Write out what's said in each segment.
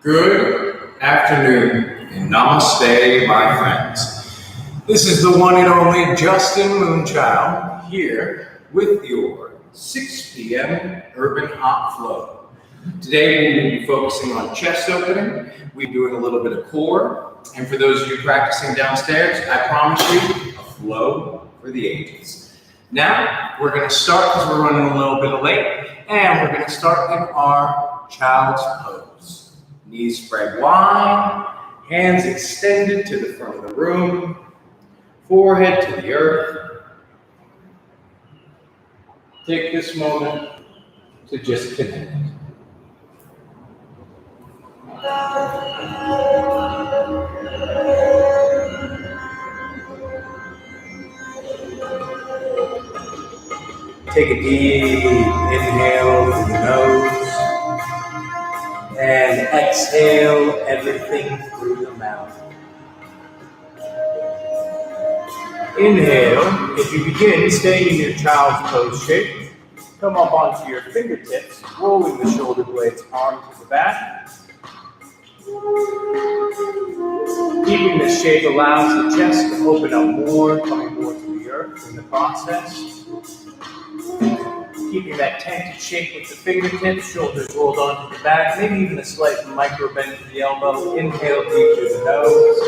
Good afternoon and namaste, my friends. This is the one and only Justin Moonchild here with your 6 p.m. Urban Hot Flow. Today we will be focusing on chest opening. We're doing a little bit of core. And for those of you practicing downstairs, I promise you a flow for the ages. Now we're going to start because we're running a little bit late. And we're going to start in our child's pose. Knees spread wide, hands extended to the front of the room, forehead to the earth. Take this moment to just connect. Take a deep inhale through the nose and exhale everything through the mouth. Inhale, if you begin staying in your child's pose shape, come up onto your fingertips, rolling the shoulder blades arm to the back. Keeping this shape allows the chest to open up more, coming more to the earth in the process. Keeping that tented shape with the fingertips, shoulders rolled onto the back, maybe even a slight micro bend to the elbow. Inhale deep through the nose,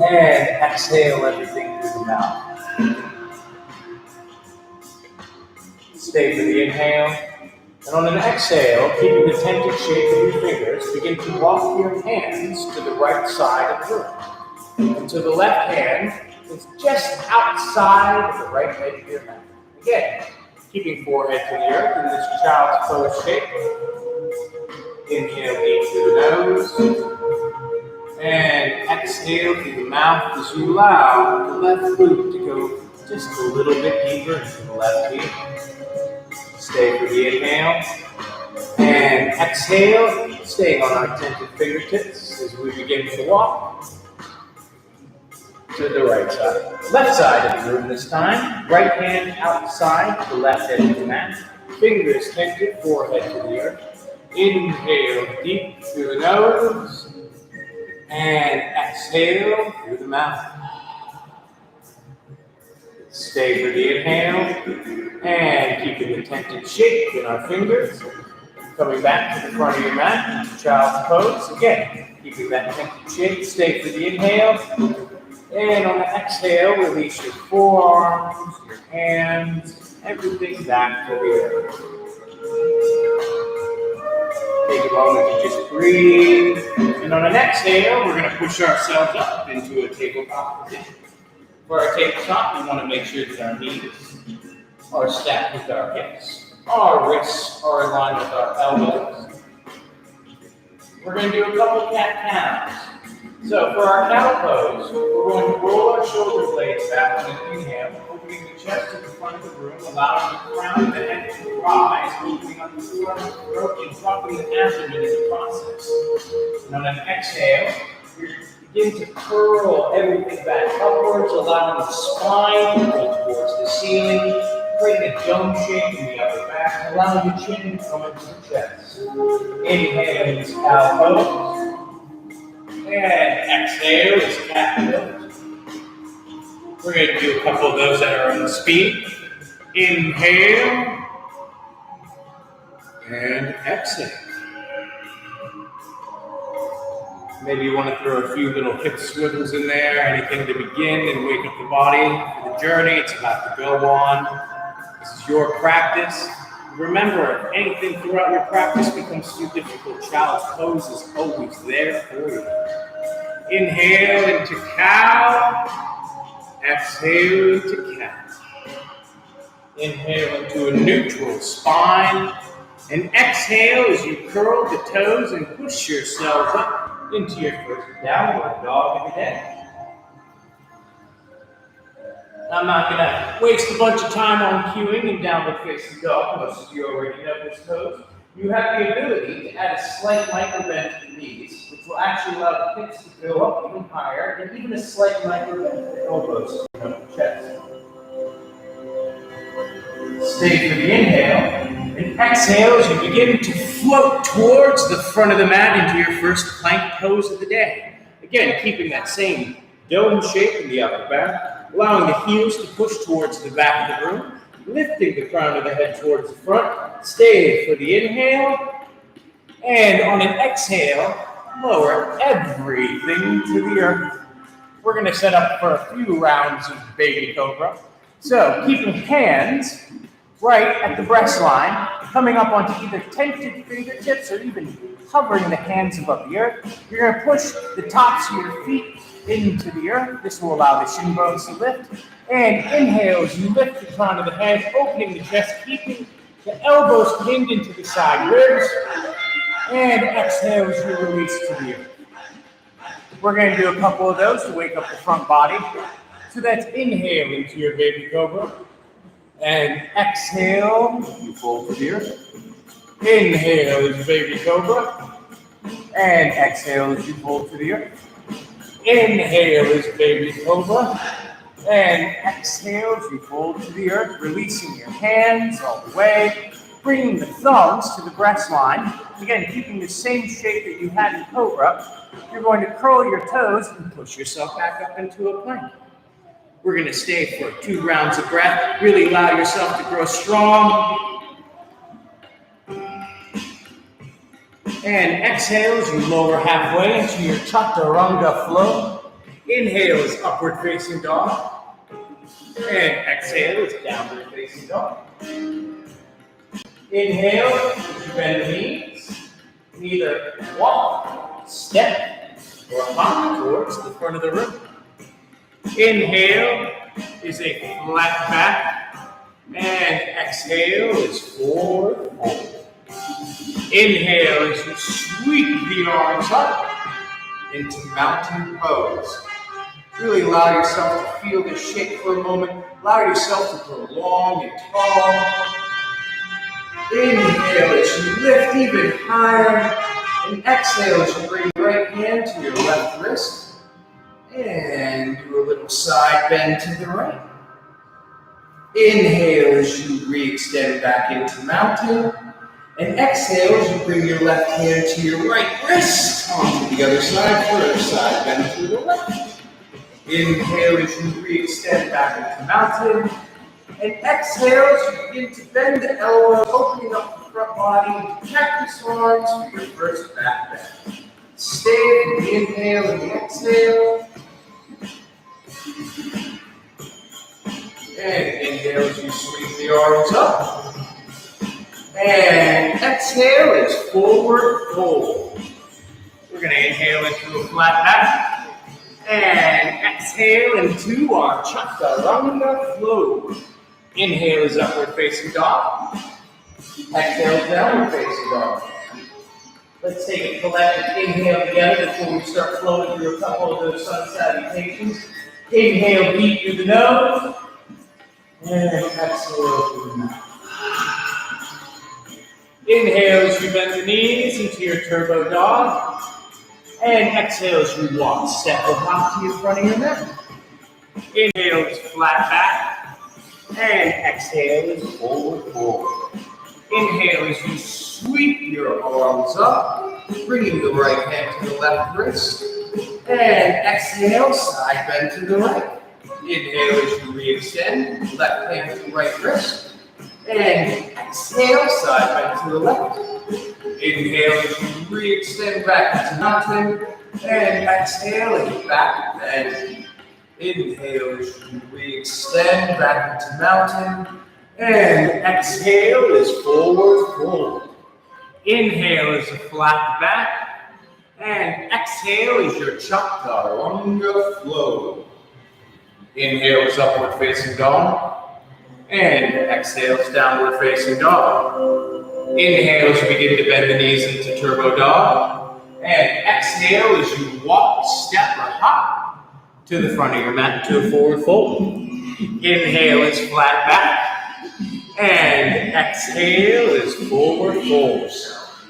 and exhale everything through the mouth. Stay for the inhale, and on an exhale, keeping the tented shape of your fingers, begin to walk your hands to the right side of the room. And so the left hand is just outside of the right edge of your mouth. Again, keeping forehead to the earth in this child's pose shape. Inhale deep through the nose. And exhale through the mouth as you allow the left foot to go just a little bit deeper into the left heel. Stay for the inhale. And exhale, staying on our tented fingertips as we begin to walk to the right side. Left side of the room this time. Right hand outside the left edge of the mat. Fingers tented, forehead to the earth. Inhale deep through the nose. And exhale through the mouth. Stay for the inhale. And keeping the tented shape in our fingers. Coming back to the front of your mat into child's pose. Again, keeping that tented shape. Stay for the inhale. And on the exhale, release your forearms, your hands, everything back to the earth. Take a moment to just breathe. And on an exhale, we're going to push ourselves up into a tabletop position. For our tabletop, we want to make sure that our knees are stacked with our hips. Our wrists are aligned with our elbows. We're going to do a couple cat-cows. So for our cow pose, we're going to roll our shoulder blades back on an inhale, opening the chest to the front of the room, allowing the crown of the head to rise, opening up the throat and dropping the abdomen in the process. And on an exhale, you begin to curl everything back upwards, allowing the spine to roll towards the ceiling, creating a dome shape in the upper back, and allowing the chin to come into the chest. Inhale is cow pose. And exhale is cat pose. We're going to do a couple of those at our own speed. Inhale. And exhale. Maybe you want to throw a few little hip swivels in there, anything to begin and wake up the body for the journey. It's about to go on. This is your practice. Remember, if anything throughout your practice becomes too difficult, child's pose is always there for you. Inhale into cow. Exhale into cat. Inhale into a neutral spine. And exhale as you curl the toes and push yourself up into your first downward dog of the day. I'm not going to waste a bunch of time on cueing and downward facing dog. Most of you already know this pose. You have the ability to add a slight micro bend to the knees, which will actually allow the hips to go up even higher, and even a slight micro bend to the elbows to come to the chest. Stay for the inhale. And exhale as you begin to float towards the front of the mat into your first plank pose of the day. Again, keeping that same dome shape in the upper back, allowing the heels to push towards the back of the room, lifting the crown of the head towards the front. Stay for the inhale. And on an exhale, lower everything to the earth. We're going to set up for a few rounds of baby cobra. So keeping hands right at the breast line, coming up onto either tented fingertips or even hovering the hands above the earth. You're going to push the tops of your feet into the earth. This will allow the shin bones to lift. And inhale as you lift the crown of the head, opening the chest, keeping the elbows pinned into the side ribs. And exhale as you release to the earth. We're going to do a couple of those to wake up the front body. So that's inhale into your baby cobra. And exhale, you fold to the earth. Inhale as baby cobra. And exhale as you fold to the earth. Inhale as baby cobra. And exhale as you fold to the earth, releasing your hands all the way. Bringing the thumbs to the breast line. Again, keeping the same shape that you had in cobra. You're going to curl your toes and push yourself back up into a plank. We're going to stay for 2 rounds of breath. Really allow yourself to grow strong. And exhale as you lower halfway into your chaturanga flow. Inhale is upward facing dog. And exhale is downward facing dog. Inhale as you bend the knees. Either walk, step, or hop towards the front of the room. Inhale is a flat back, and exhale is forward fold. Inhale as you sweep the arms up into mountain pose. Really allow yourself to feel this shape for a moment. Allow yourself to grow long and tall. Inhale as you lift even higher. And exhale as you bring your right hand to your left wrist. And do a little side bend to the right. Inhale as you re-extend back into mountain. And exhale as you bring your left hand to your right wrist. Onto the other side for a side bend to the right. Inhale as you re-extend back into mountain. And exhale as you begin to bend the elbows, opening up the front body. Cactus arms for your first back bend. Stay with the inhale and the exhale. And inhale as you sweep the arms up. And exhale is forward fold. We're going to inhale into a flat back. And exhale into our chaturanga flow. Inhale is upward facing dog. Exhale is downward facing dog. Let's take a collective inhale together before we start floating through a couple of those sun salutations. Inhale deep through the nose. And exhale through the mouth. Inhale as you bend the knees into your turbo dog. And exhale as you walk, step or hop to the front of your mat. Inhale is flat back. And exhale is forward fold. Inhale as you sweep your arms up, bringing the right hand to the left wrist. And exhale, side bend to the right. Inhale as you re-extend, left hand to the right wrist. And exhale, side bend to the left. Inhale as you re-extend back into mountain. And exhale and back bend. Inhale as you re-extend back into mountain. And exhale is forward fold. Inhale is a flat back. And exhale is your chaturanga flow. Inhale is upward facing dog. And exhale is downward facing dog. Inhale as you begin to bend the knees into turbo dog. And exhale as you walk, step, or hop to the front of your mat to a forward fold. Inhale is flat back. And exhale is forward fold.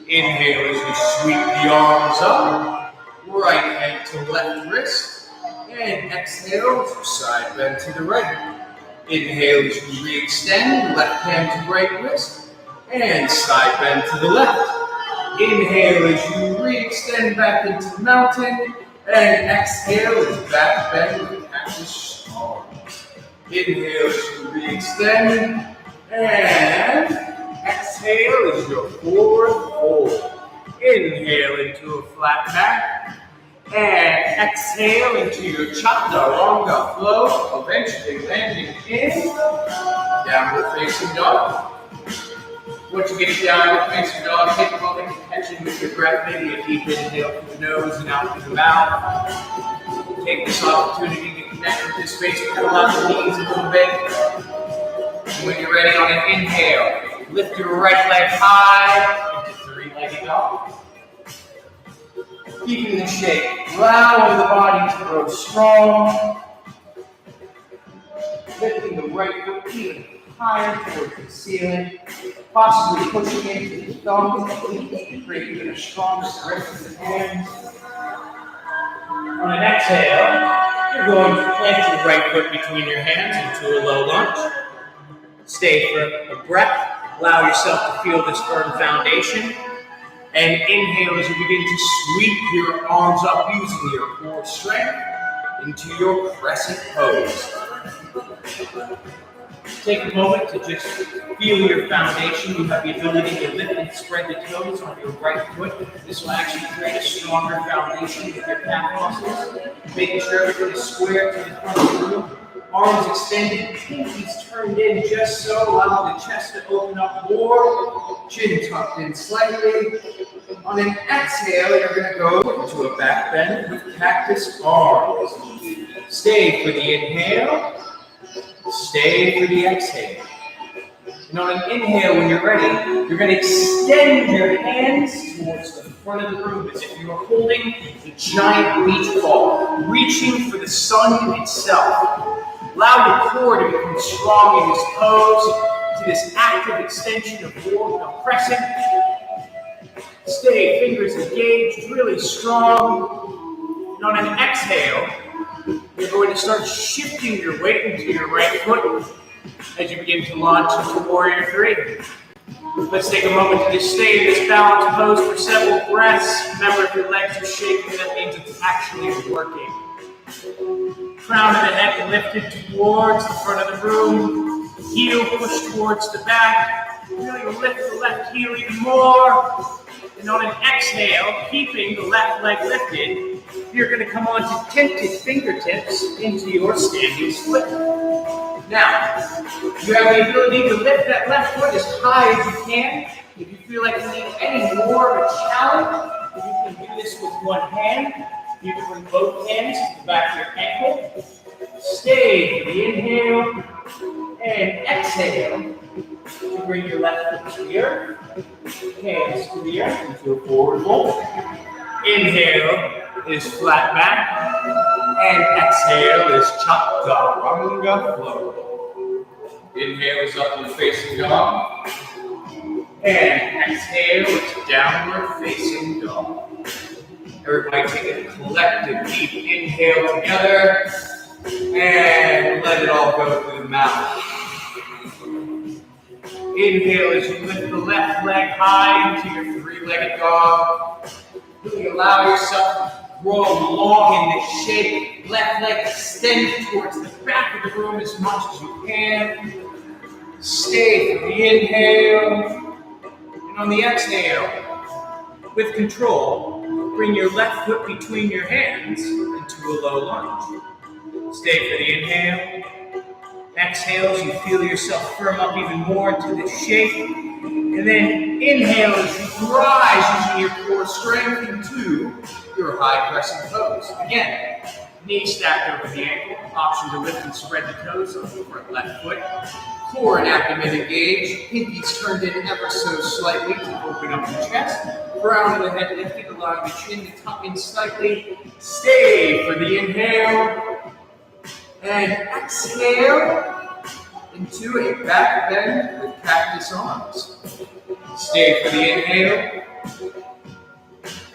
Inhale as you sweep the arms up. Right hand to left wrist. And exhale to side bend to the right. Inhale as you re-extend, left hand to right wrist. And side bend to the left. Inhale as you re-extend back into the mountain. And exhale as back bend with cactus arms. Inhale as you re-extend. And exhale as your forward fold. Inhale into a flat back. And exhale into your chaturanga flow, eventually landing in downward facing dog. Once you get downward facing dog, take a moment to catch in with your breath, maybe a deep inhale through the nose and out through the mouth. Take this opportunity to connect with this space, pull out the knees a little bit. And when you're ready on an inhale, lift your right leg high into three-legged dog. Keeping the shape, allowing the body to grow strong. Lifting the right foot even higher towards the ceiling, possibly pushing into the thumbs to create even a stronger grip in the hands. On an exhale, you're going to plant your right foot between your hands into a low lunge. Stay for a breath. Allow yourself to feel this firm foundation. And inhale as you begin to sweep your arms up using your core strength into your crescent pose. Take a moment to just feel your foundation. You have the ability to lift and spread the toes on your right foot. This will actually create a stronger foundation with your calf muscles. Making sure everything is square to the front of the room. Arms extended, pinkies turned in just so. Allow the chest to open up more. Chin tucked in slightly. On an exhale, you're going to go into a back bend with cactus arms. Stay for the inhale. Stay for the exhale. And on an inhale, when you're ready, you're going to extend your hands towards the front of the room as if you were holding a giant beach ball, reaching for the sun itself. Allow your core to become strong in this pose, to this active extension of your crescent. Stay, fingers engaged, really strong. And on an exhale, you're going to start shifting your weight into your right foot as you begin to launch into Warrior 3. Let's take a moment to just stay in this balanced pose for several breaths. Remember, if your legs are shaking, that means it's actually working. Crown of the head lifted towards the front of the room. Heel pushed towards the back. Really lift the left heel even more. And on an exhale, keeping the left leg lifted, you're going to come onto tented fingertips into your standing split. Now, you have the ability to lift that left foot as high as you can. If you feel like you need any more of a challenge, you can do this with one hand. You can bring both hands to the back of your ankle. Stay for the inhale and exhale. To bring your left foot to the earth, hands to the earth into a forward fold. Inhale is flat back, and exhale is chaturanga flow. Inhale is upward facing dog, and exhale is downward facing dog. Everybody take a collective deep inhale together, and let it all go through the mouth. Inhale as you lift the left leg high into your three-legged dog. Really allow yourself to grow long in this shape. Left leg extended towards the back of the room as much as you can. Stay for the inhale. And on the exhale, with control, bring your left foot between your hands into a low lunge. Stay for the inhale. Exhale as you feel yourself firm up even more into this shape. And then inhale as you rise using your core strength into your high crescent pose. Again, knees stacked over the ankle. Option to lift and spread the toes on the front left foot. Core and abdomen engaged. Pinkies turned in ever so slightly to open up the chest. Crown of the head lifted, allowing the chin to tuck in slightly. Stay for the inhale. And exhale into a back bend with cactus arms. Stay for the inhale.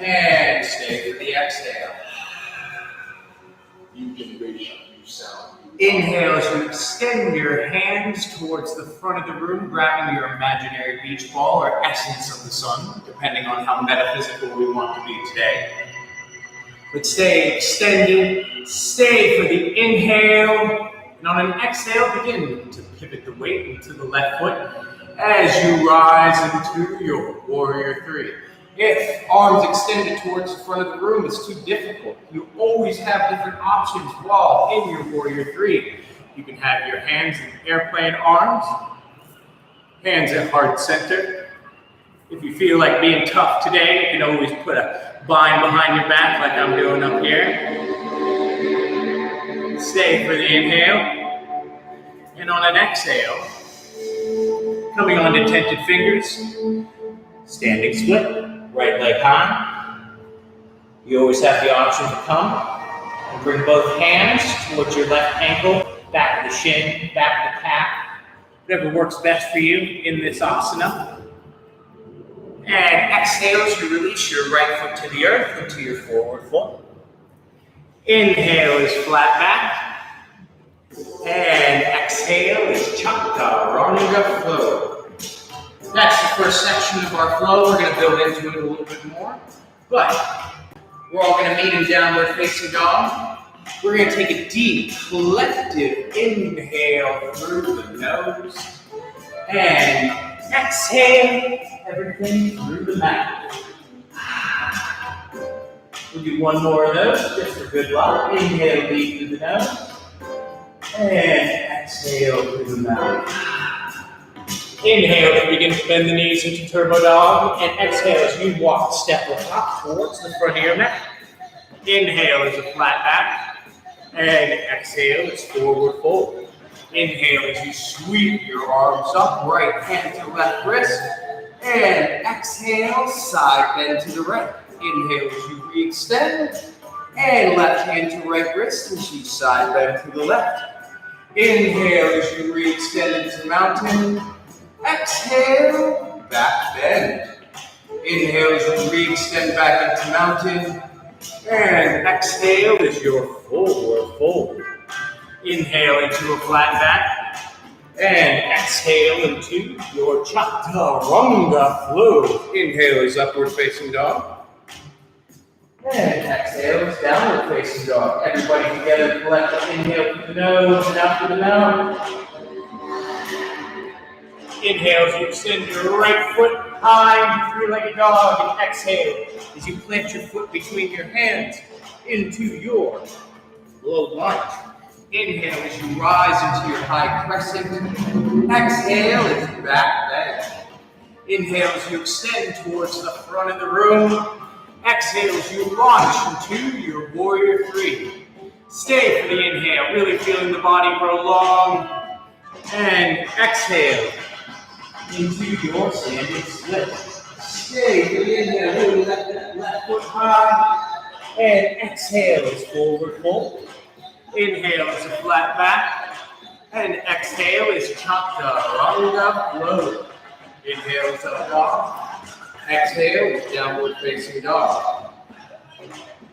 And stay for the exhale. You innovation, you sound. Inhale as you extend your hands towards the front of the room, grabbing your imaginary beach ball or essence of the sun, depending on how metaphysical we want to be today. But stay extended, stay for the inhale, and on an exhale, begin to pivot the weight into the left foot as you rise into your warrior three. If arms extended towards the front of the room is too difficult, you always have different options while in your warrior three. You can have your hands in airplane arms, hands at heart center. If you feel like being tough today, you can always put a bind behind your back like I'm doing up here. Stay for the inhale. And on an exhale, coming onto tented fingers, standing split. Right leg high. You always have the option to come and bring both hands towards your left ankle, back of the shin, back of the calf, whatever works best for you in this asana. And exhale as you release your right foot to the earth into your forward fold. Inhale is flat back. And exhale is chaturanga flow. That's the first section of our flow. We're going to build into it a little bit more. But we're all going to meet in downward facing dog. We're going to take a deep, collective inhale through the nose. And exhale everything through the mouth. We'll do one more of those just for good luck. Inhale deep through the nose. And exhale through the mouth. Inhale as you begin to bend the knees into turbo dog, and exhale as you walk step or hop towards the front of your mat. Inhale is a flat back, and exhale is forward fold. Inhale as you sweep your arms up, right hand to left wrist, and exhale, side bend to the right. Inhale as you re-extend, and left hand to right wrist as you side bend to the left. Inhale as you re-extend into mountain. Exhale, back bend. Inhale as you re-extend back into mountain. And exhale is your forward fold. Inhale into a flat back. And exhale into your chaturanga flow. Inhale is upward facing dog. And exhale is downward facing dog. Everybody together, collective inhale through the nose and out through the mouth. Inhale as you extend your right foot high, three-legged dog, and exhale as you plant your foot between your hands into your low lunge. Inhale as you rise into your high crescent. Exhale as you back bend. Inhale as you extend towards the front of the room. Exhale as you launch into your warrior three. Stay for the inhale, really feeling the body grow long. And exhale into your standing split. Stay for the inhale, really let that left foot high. And exhale is forward fold. Inhale is a flat back. And exhale is chaturanga flow. Inhale is up dog. Exhale is downward facing dog.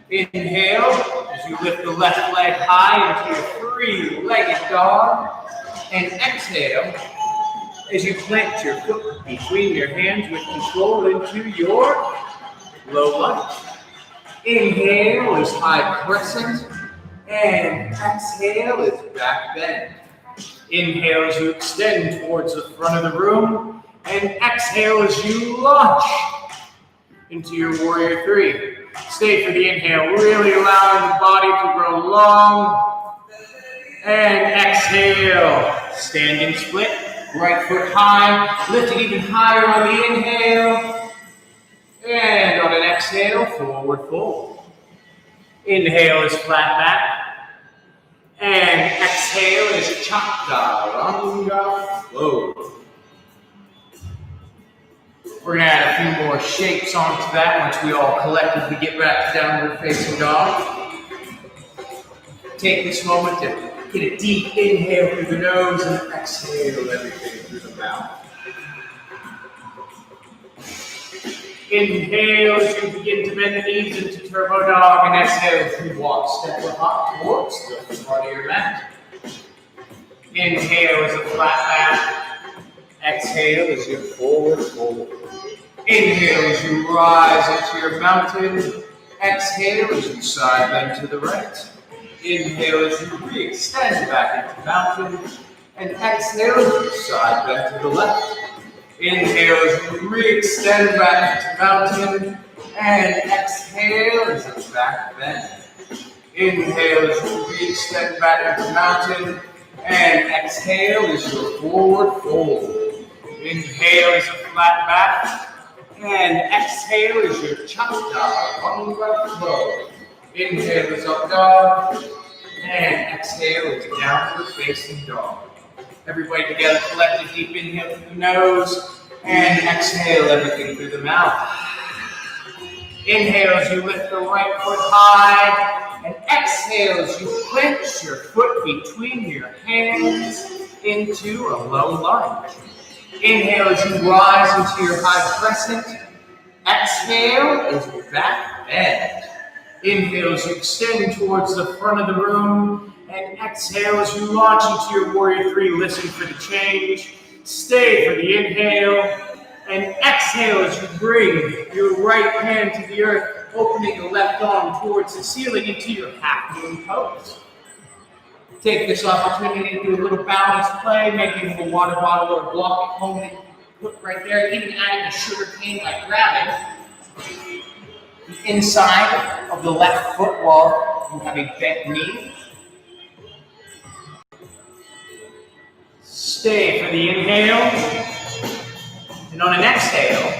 Inhale as you lift the left leg high into your three-legged dog. And exhale as you plant your foot between your hands with control into your low lunge. Inhale is high crescent, and exhale is back bend. Inhale as you extend towards the front of the room, and exhale as you launch into your warrior three. Stay for the inhale, really allowing the body to grow long. And exhale, standing split. Right foot high, lift it even higher on the inhale. And on an exhale, forward fold. Inhale is flat back. And exhale is chaturanga flow. We're going to add a few more shapes onto that once we all collectively get back to downward facing dog. Take this moment to get a deep inhale through the nose and exhale everything through the mouth. Inhale as you begin to bend the knees into turbo dog, and exhale as you walk step or hop towards the front of your mat. Inhale is a flat back. Exhale is your forward fold. Inhale as you rise into your mountain. Exhale as you side bend to the right. Inhale as you re-extend back into mountain. And exhale as you side bend to the left. Inhale as you re-extend back into mountain. And exhale as you back bend. Inhale as you re-extend back into mountain. And exhale is your forward fold. Inhale is a flat back. And exhale is your chaturanga flow. Inhale is up dog. And exhale is downward facing dog. Everybody together, collect a deep inhale through the nose. And exhale everything through the mouth. Inhale as you lift the right foot high. And exhale as you clench your foot between your hands into a low lunge. Inhale as you rise into your high crescent. Exhale as you back bend. Inhale as you extend towards the front of the room. And exhale as you launch into your warrior three. Listen for the change. Stay for the inhale. And exhale as you bring your right hand to the earth, opening the left arm towards the ceiling into your half moon pose. Take this opportunity to do a little balance play, maybe with a water bottle or a block at home that you put right there, even adding a sugar cane by grabbing the inside of the left foot while you have a bent knee. Stay for the inhale. And on an exhale,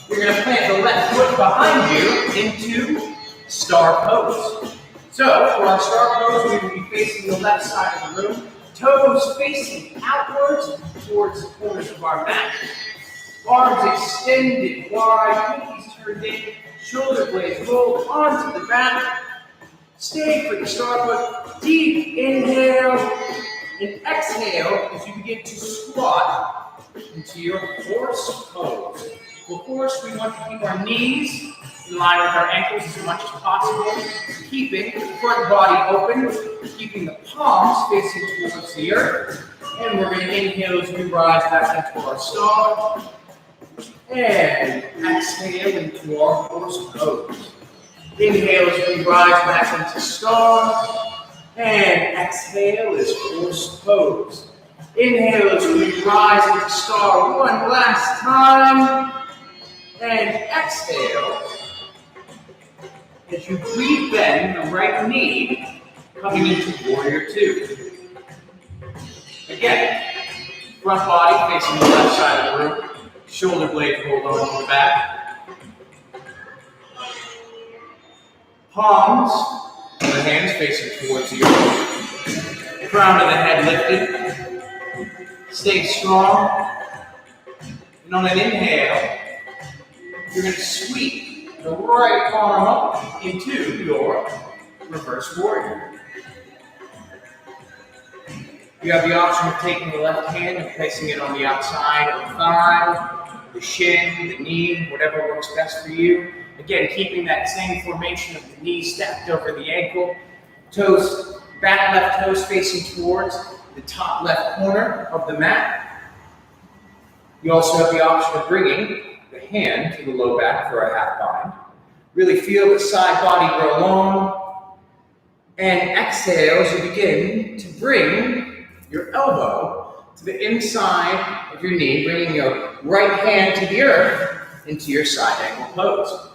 you're going to plant the left foot behind you into star pose. So, for our star pose, we will be facing the left side of the room, toes facing outwards towards the corners of our mat, arms extended wide, pinkies turned in, shoulder blades rolled onto the back. Stay for the star pose. Deep inhale and exhale as you begin to squat into your horse pose. For horse, we want to keep our knees in line with our ankles as much as possible, keeping the front body open, keeping the palms facing towards the earth. And we're going to inhale as we rise back into our star. And exhale into our horse pose. Inhale as we rise back into star. And exhale is horse pose. Inhale as we rise into star one last time. And exhale as you re-bend the right knee, coming into warrior two. Again, front body facing the left side of the room, shoulder blades rolled onto the back. Palms of the hands facing towards you. Crown of the head lifted. Stay strong. And on an inhale, you're going to sweep the right arm up into your reverse warrior. You have the option of taking the left hand and placing it on the outside of the thigh, the shin, the knee, whatever works best for you. Again, keeping that same formation of the knees stacked over the ankle, toes, back left toes facing towards the top left corner of the mat. You also have the option of bringing the hand to the low back for a half bind. Really feel the side body grow long. And exhale as you begin to bring your elbow to the inside of your knee, bringing your right hand to the earth into your side angle pose.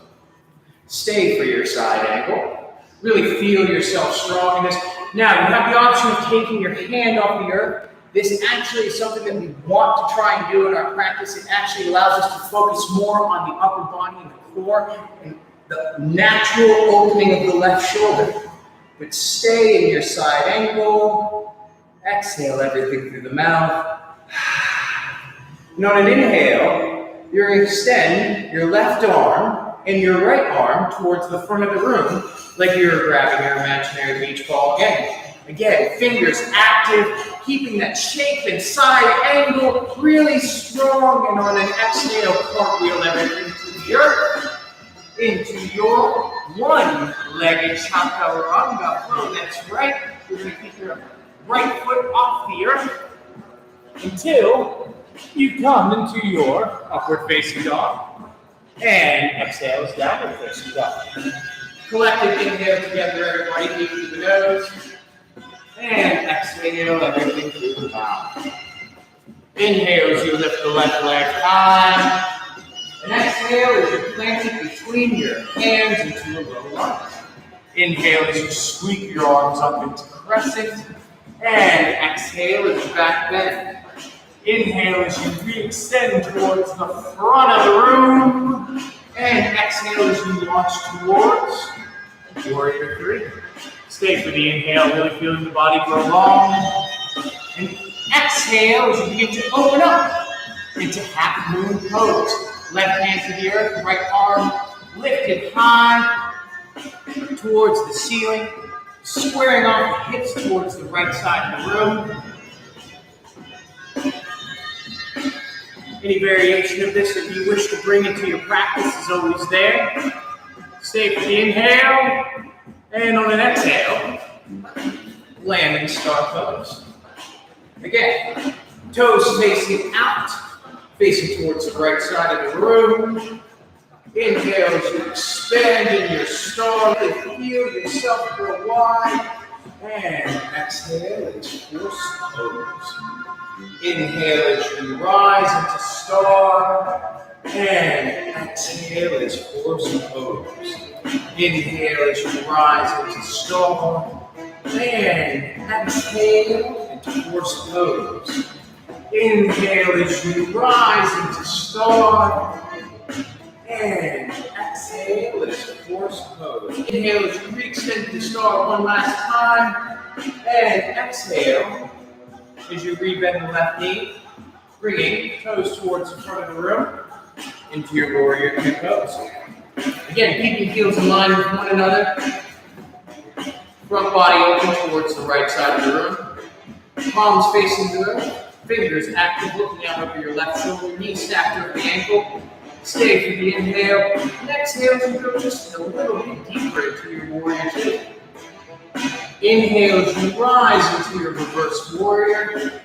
Stay for your side angle. Really feel yourself strong in this. Now, you have the option of taking your hand off the earth. This actually is something that we want to try and do in our practice. It actually allows us to focus more on the upper body and the core and the natural opening of the left shoulder. But stay in your side angle. Exhale everything through the mouth. And on an inhale, you're going to extend your left arm and your right arm towards the front of the room like you're grabbing your imaginary beach ball again. Again, fingers active, keeping that shape and side angle really strong. And on an exhale, cartwheel everything to the earth into your one-legged chaturanga flow. That's right. You're going to keep your right foot off the earth. until you come into your upward facing dog. And exhale is downward facing dog. Collective inhale together, everybody, deep through the nose. And exhale everything through the mouth. Inhale as you lift the left leg high. And exhale as you plant it between your hands into a low lunge. Inhale as you sweep your arms up into crescent. And exhale as you back bend. Inhale as you re-extend towards the front of the room. And exhale as you launch towards Warrior 3. Stay for the inhale, really feeling the body grow long. And exhale as you begin to open up into half moon pose. Left hand to the earth, right arm lifted high towards the ceiling, squaring off the hips towards the right side of the room. Any variation of this that you wish to bring into your practice is always there. Stay for the inhale, and on an exhale, land in star pose. Again, toes facing out, facing towards the right side of the room. Inhale as you expand in your star, feel yourself grow wide. And exhale as horse pose. Inhale as you rise into star. And exhale as horse pose. Inhale as you rise into star. And exhale into horse pose. Inhale as you rise into star. And exhale as horse pose. Inhale as you re-extend to star one last time. And exhale as you re-bend the left knee, bringing toes towards the front of the room into your Warrior 2 pose. Again, keeping heels in line with one another. Front body open towards the right side of the room. Palms facing the room. Fingers active, looking out over your left shoulder. Knees stacked over the ankle. Stay for the inhale. And exhale as you go just a little bit deeper into your Warrior 2. Inhale as you rise into your reverse warrior.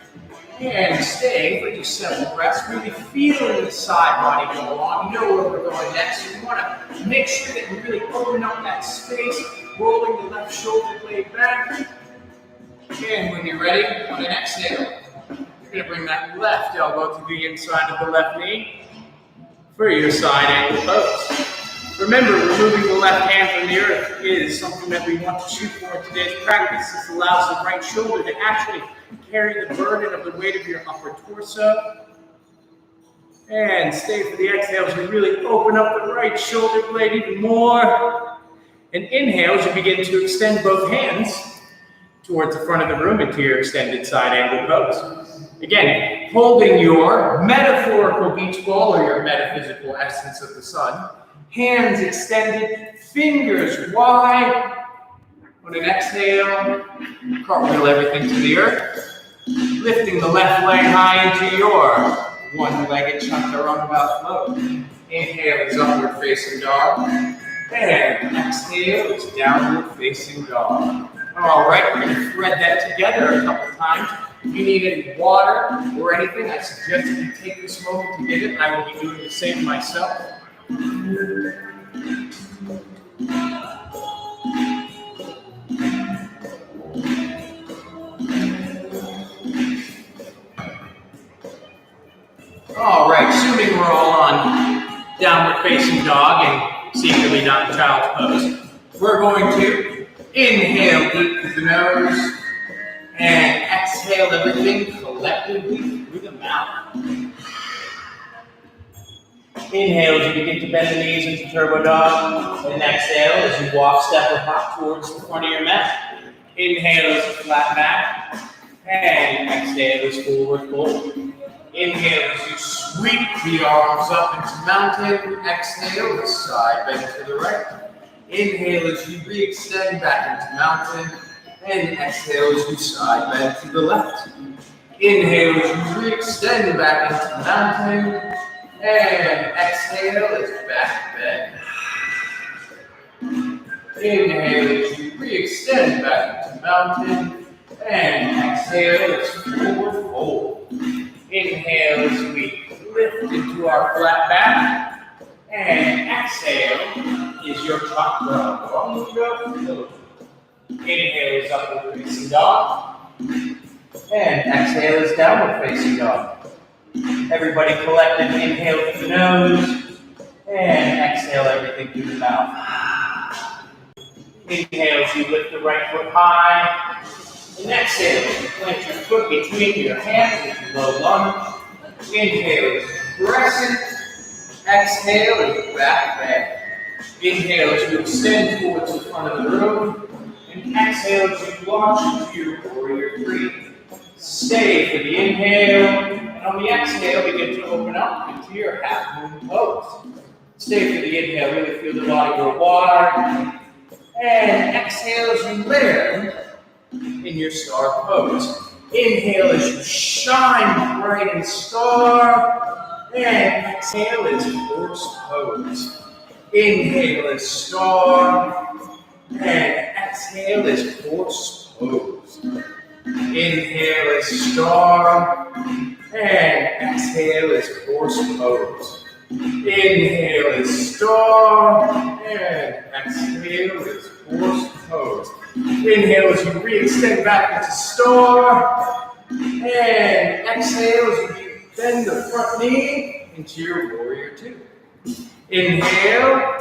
And stay for just several breaths. Really feeling the side body go on. You know where we're going next. So you want to make sure that you really open up that space, rolling the left shoulder blade back. And when you're ready, on an exhale, you're going to bring that left elbow to the inside of the left knee for your side angle pose. Remember, removing the left hand from the earth is something that we want to shoot for in today's practice. This allows the right shoulder to actually carry the burden of the weight of your upper torso. And stay for the exhale as you really open up the right shoulder blade even more. And inhale as you begin to extend both hands towards the front of the room into your extended side angle pose. Again, holding your metaphorical beach ball or your metaphysical essence of the sun. Hands extended, fingers wide. On an exhale, cartwheel everything to the earth. Lifting the left leg high into your one-legged chaturanga flow. Inhale is upward facing dog. And exhale is downward facing dog. All right, we're going to thread that together a couple times. If you need any water or anything, I suggest that you take this moment to get it. I will be doing the same myself. All right, assuming we're all on downward facing dog and secretly down child's pose, we're going to inhale deep through the nose and exhale everything collectively through the mouth. Inhale as you begin to bend the knees into turbo dog, and exhale as you walk, step, or hop towards the front of your mat. Inhale as flat back, and exhale as forward fold. Inhale as you sweep the arms up into mountain. Exhale as side bend to the right. Inhale as you re-extend back into mountain, and exhale as you side bend to the left. Inhale as you re-extend back into mountain. And exhale as back bend. Inhale as you re-extend back into mountain. And exhale as forward fold. Inhale as we lift into our flat back. And exhale is your chaturanga. Inhale is upward facing dog. And exhale is downward facing dog. Everybody collective, inhale through the nose. And exhale everything through the mouth. Inhale as you lift the right foot high. And exhale as you plant your foot between your hands with low lunge. Inhale as you crescent. Exhale as you back bend. Inhale as you extend towards the front of the room. And exhale as you launch into your warrior three. Stay for the inhale. And on the exhale, begin to open up into your half moon pose. Stay for the inhale. Really feel the body go wide. And exhale as you land in your star pose. Inhale as you shine bright and star. And exhale as horse pose. Inhale as star. And exhale as horse pose. Inhale as star. And exhale as horse pose. Inhale as star. And exhale as horse pose. Inhale as you re-extend back into star. And exhale as you bend the front knee into your warrior two. Inhale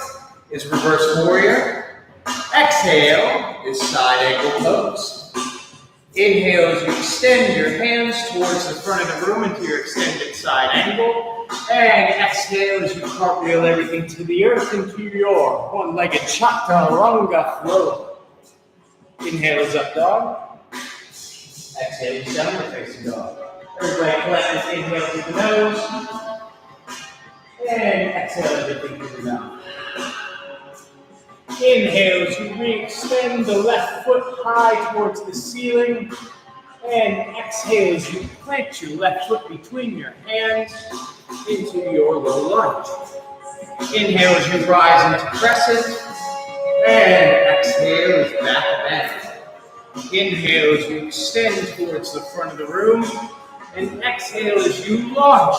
is reverse warrior. Exhale is side angle pose. Inhale as you extend your hands towards the front of the room into your extended side angle. And exhale as you cartwheel everything to the earth into your one-legged chaturanga flow. Inhale is up dog. Exhale is downward facing dog. Everybody collectively inhale through the nose. And exhale everything through the mouth. Inhale as you re-extend the left foot high towards the ceiling. And exhale as you plant your left foot between your hands into your low lunge. Inhale as you rise into crescent. And exhale as back bend. Inhale as you extend towards the front of the room. And exhale as you launch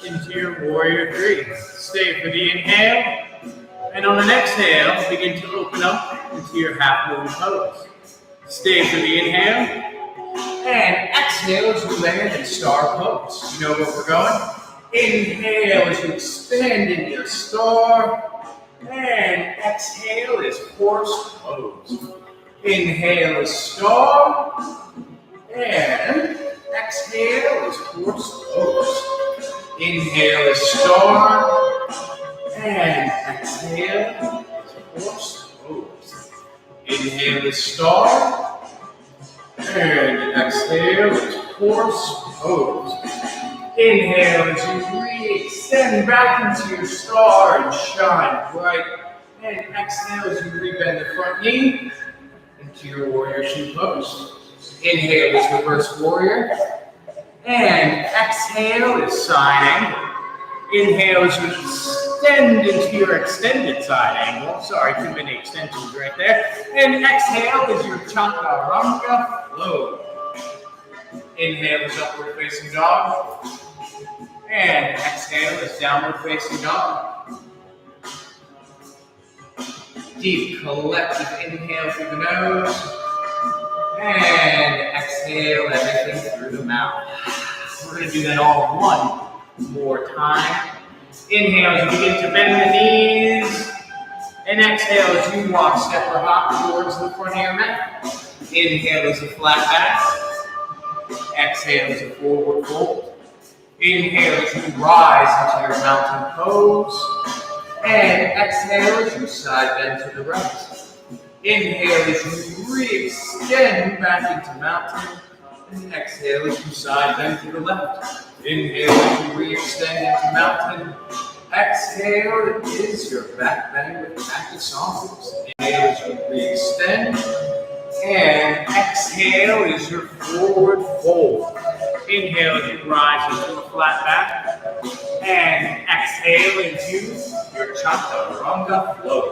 into your warrior three. Stay for the inhale. And on an exhale, begin to open up into your half moon pose. Stay for the inhale. And exhale as you land in star pose. You know where we're going? Inhale as you expand in your star. And exhale is horse pose. Inhale is star. And exhale is horse pose. Inhale is star. And exhale is horse pose. Inhale is star. And exhale is horse pose. Inhale as you re-extend back into your star and shine bright. And exhale as you re-bend the front knee into your warrior two pose. Inhale is reverse warrior. And exhale is side angle. Inhale as you extend into your extended side angle. Sorry, too many extensions right there. And exhale is your chaturanga flow. Inhale is upward facing dog. And exhale is downward facing dog. Deep collective inhale through the nose. And exhale everything through the mouth. We're going to do that all one more time. Inhale as you begin to bend the knees. And exhale as you walk step or hop towards the front of your mat. Inhale is a flat back. Exhale is a forward fold. Inhale as you rise into your mountain pose. And exhale as you side bend to the right. Inhale as you re-extend back into mountain. And exhale as you side bend to the left. Inhale as you re-extend into mountain. Exhale is your back bend with practice songs. Inhale as you re-extend. And exhale is your forward fold. Inhale as you rise into a flat back. And exhale into your chaturanga flow.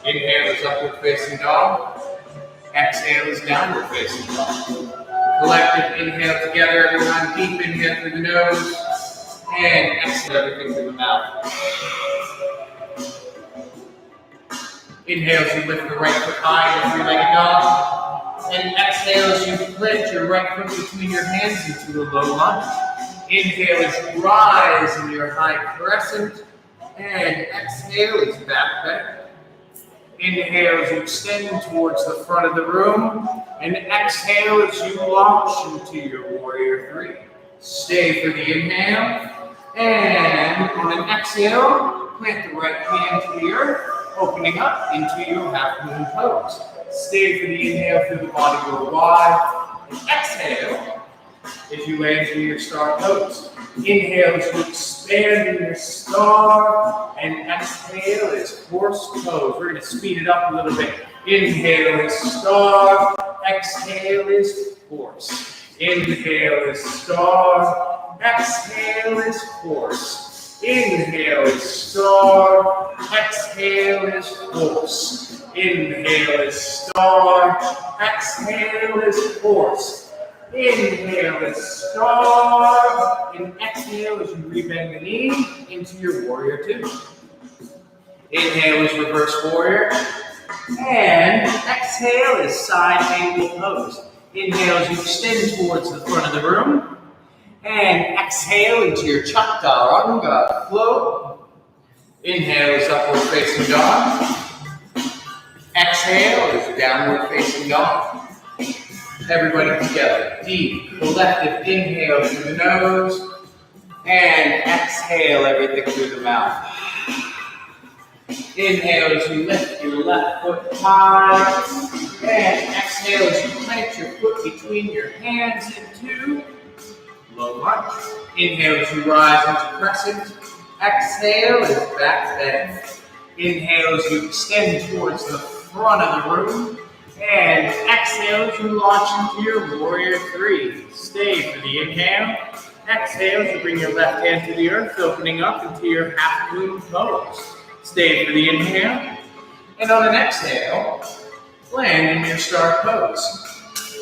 Inhale is upward facing dog. Exhale is downward facing dog. Collective inhale together, everyone. Deep inhale through the nose. And exhale everything through the mouth. Inhale as you lift the right foot high in a three-legged dog. And exhale as you plant your right foot between your hands into a low lunge. Inhale as you rise in your high crescent. And exhale as back bend. Inhale as you extend towards the front of the room. And exhale as you launch into your warrior three. Stay for the inhale. And on an exhale, plant the right hand to the earth, opening up into your half moon pose. Stay for the inhale through the body, go wide. And exhale as you land in your star pose. Inhale as you expand in your star. And exhale as horse pose. We're going to speed it up a little bit. Inhale as star. Exhale as horse. Inhale as star. Exhale as horse. Inhale as star. Exhale as horse. Inhale as star. Exhale as horse. Inhale as star. And exhale as you rebend the knee into your warrior two. Inhale as reverse warrior. And exhale as side angle pose. Inhale as you extend towards the front of the room. And exhale into your chaturanga flow. Inhale is upward facing dog. Exhale is downward facing dog. Everybody together. Deep collective inhale through the nose. And exhale everything through the mouth. Inhale as you lift your left foot high. And exhale as you plant your foot between your hands into low lunge. Inhale as you rise into crescent. Exhale as back bend. Inhale as you extend towards the front of the room. And exhale as you launch into your warrior three. Stay for the inhale. Exhale as you bring your left hand to the earth, opening up into your half moon pose. Stay for the inhale. And on an exhale, land in your star pose.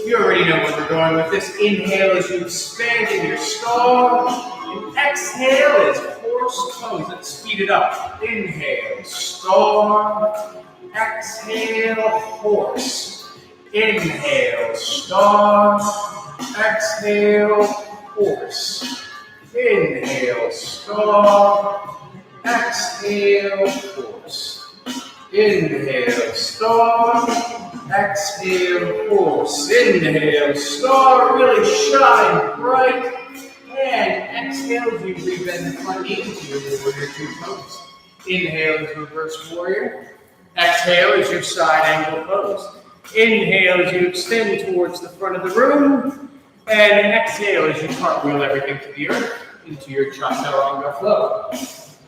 You already know where we're going with this. Inhale as you expand in your star. And exhale as horse pose. Let's speed it up. Inhale, star. Exhale, horse. Inhale, star. Exhale, horse. Inhale, star. Exhale, horse. Inhale, star. Exhale, horse. Inhale, star. Really shine bright. And exhale as you rebend the front knee into your warrior two pose. Inhale as reverse warrior. Exhale as your side angle pose. Inhale as you extend towards the front of the room. And exhale as you cartwheel everything to the earth into your chaturanga flow.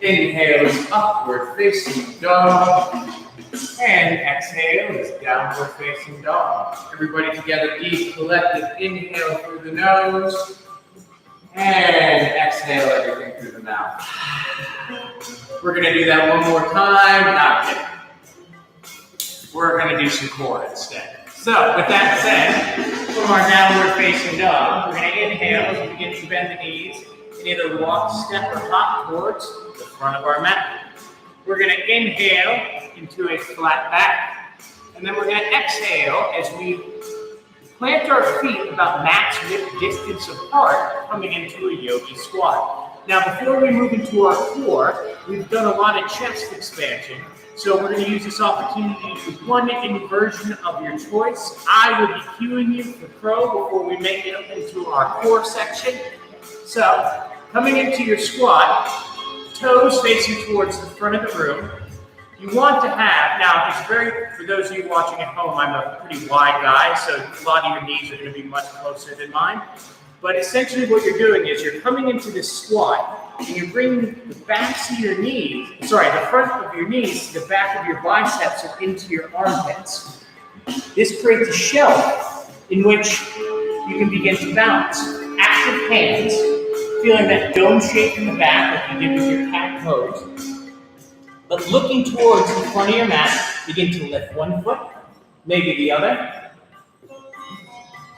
Inhale is upward facing dog. And exhale is downward facing dog. Everybody together, deep collective inhale through the nose. And exhale everything through the mouth. We're going to do that one more time. Not kidding. We're going to do some core instead. So, with that said, from our downward facing dog, we're going to inhale as we begin to bend the knees and either walk, step, or hop towards the front of our mat. We're going to inhale into a flat back, and then we're going to exhale as we plant our feet about max hip distance apart, coming into a yogi squat. Now, before we move into our core, we've done a lot of chest expansion. So we're going to use this opportunity to do one inversion of your choice. I will be cueing you for crow before we make it up into our core section. So coming into your squat, toes facing towards the front of the room. You want to have, now it's very, for those of you watching at home, I'm a pretty wide guy, so a lot of your knees are going to be much closer than mine. But essentially what you're doing is you're coming into this squat, and you're bringing the backs of your knees, the front of your knees to the back of your biceps or into your armpits. This creates a shelf in which you can begin to balance. Active hands, feeling that dome shape in the back like you did with your cat pose. But looking towards the front of your mat, begin to lift one foot, maybe the other.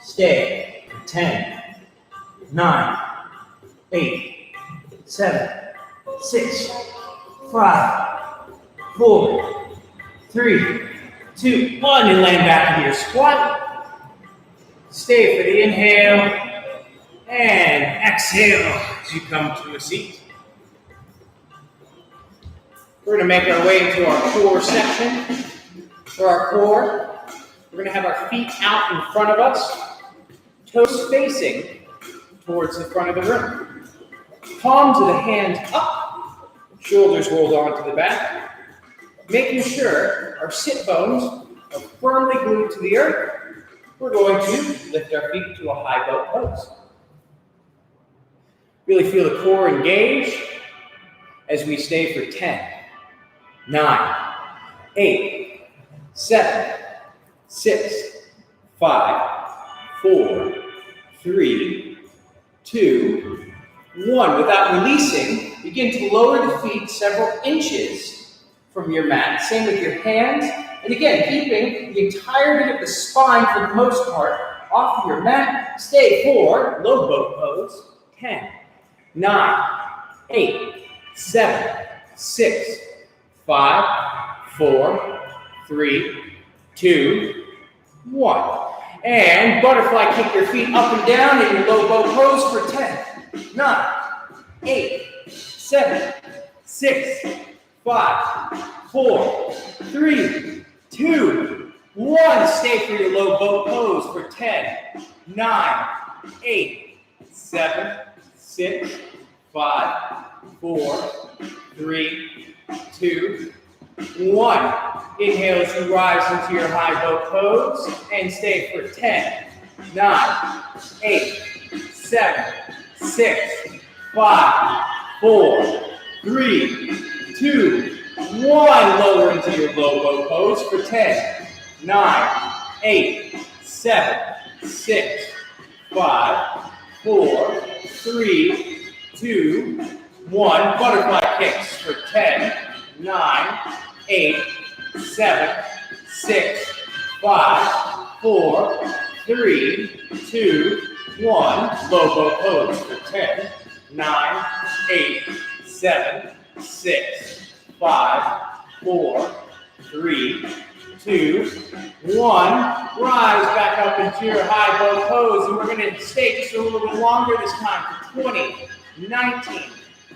Stay. 10, 9, 8, 7, 6, 5, 4, 3, 2, 1, and land back into your squat. Stay for the inhale and exhale as you come to a seat. We're going to make our way into our core section. For our core, we're going to have our feet out in front of us, toes facing towards the front of the room. Palms of the hands up, shoulders rolled onto the back, making sure our sit bones are firmly glued to the earth. We're going to lift our feet to a high boat pose. Really feel the core engage as we stay for 10, 9, 8, 7, 6, 5, 4, 3, 2, 1. Without releasing, begin to lower the feet several inches from your mat. Same with your hands. And again, keeping the entirety of the spine for the most part off of your mat. Stay for low boat pose. 10, 9, 8, 7, 6, 5, 4, 3, 2, 1. And butterfly, kick your feet up and down in your low boat pose for 10, 9, 8, 7, 6, 5, 4, 3, 2, 1. Stay for your low boat pose for 10, 9, 8, 7, 6, 5, 4, 3, 2, 1. Inhale as you rise into your high boat pose and stay for 10, 9, 8, 7, 6, 5, 4, 3, 2, 1. Lower into your low boat pose for 10, 9, 8, 7, 6, 5, 4, 3, 2, 1. Butterfly kicks for 10, 9, 8, 7, 6, 5, 4, 3, 2, 1. Low boat pose for 10, 9, 8, 7, 6, 5, 4, 3, 2, 1. Rise back up into your high boat pose, and we're going to stay just a little bit longer this time for 20, 19,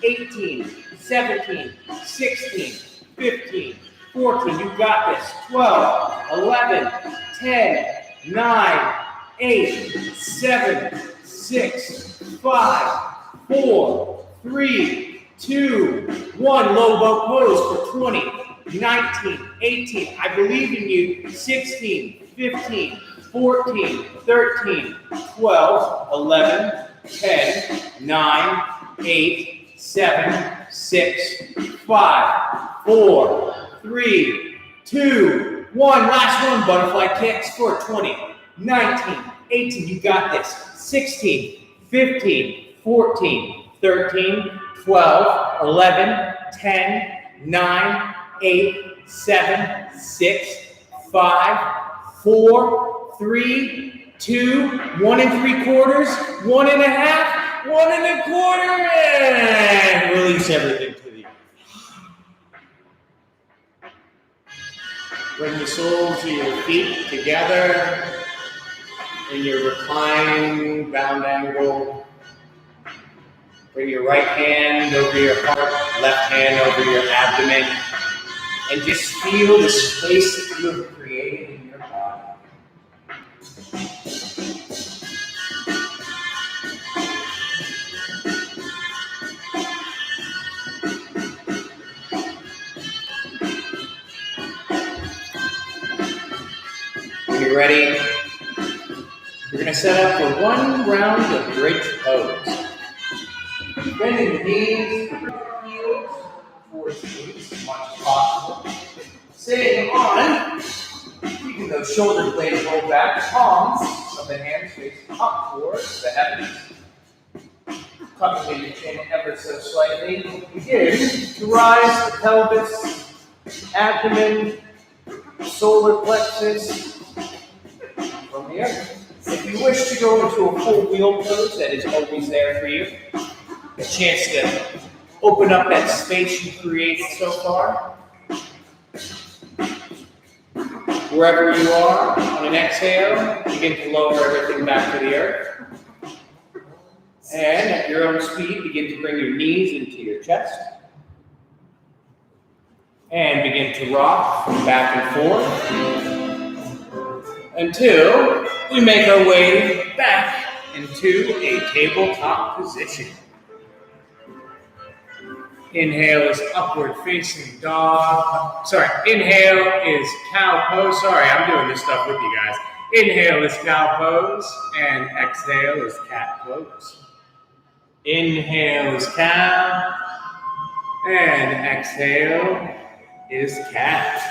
18, 17, 16, 15, 14. You got this. 12, 11, 10, 9, 8, 7, 6, 5, 4, 3, 2, 1. Low boat pose for 20, 19, 18. I believe in you. 16, 15, 14, 13, 12, 11, 10, 9, 8, 7, 6, 5, 4, 3, 2, 1. Last one. Butterfly kicks for 20, 19, 18. You got this. 16, 15, 14, 13, 12, 11, 10, 9, 8, 7, 6, 5, 4, 3, 2, 1 3/4, 1 1/2, 1 1/4, and release everything to the earth. Bring the soles of your feet together in your reclining bound angle. Bring your right hand over your heart, left hand over your abdomen, and just feel the space that you have created in your body. When you're ready, we're going to set up for one round of bridge pose. Bending the knees, heels towards the glutes as much as possible. Staying on, keeping those shoulder blades rolled back, palms of the hands facing up towards the heavens. Tucking in the chin ever so slightly. Begin to rise the pelvis, abdomen, solar plexus from the earth. If you wish to go into a full wheel pose, that is always there for you. A chance to open up that space you created so far. Wherever you are, on an exhale, begin to lower everything back to the earth. And at your own speed, begin to bring your knees into your chest. And begin to rock back and forth until we make our way back into a tabletop position. Inhale is upward facing dog. Inhale is cow pose. I'm doing this stuff with you guys. Inhale is cow pose, and exhale is cat pose. Inhale is cow, and exhale is cat.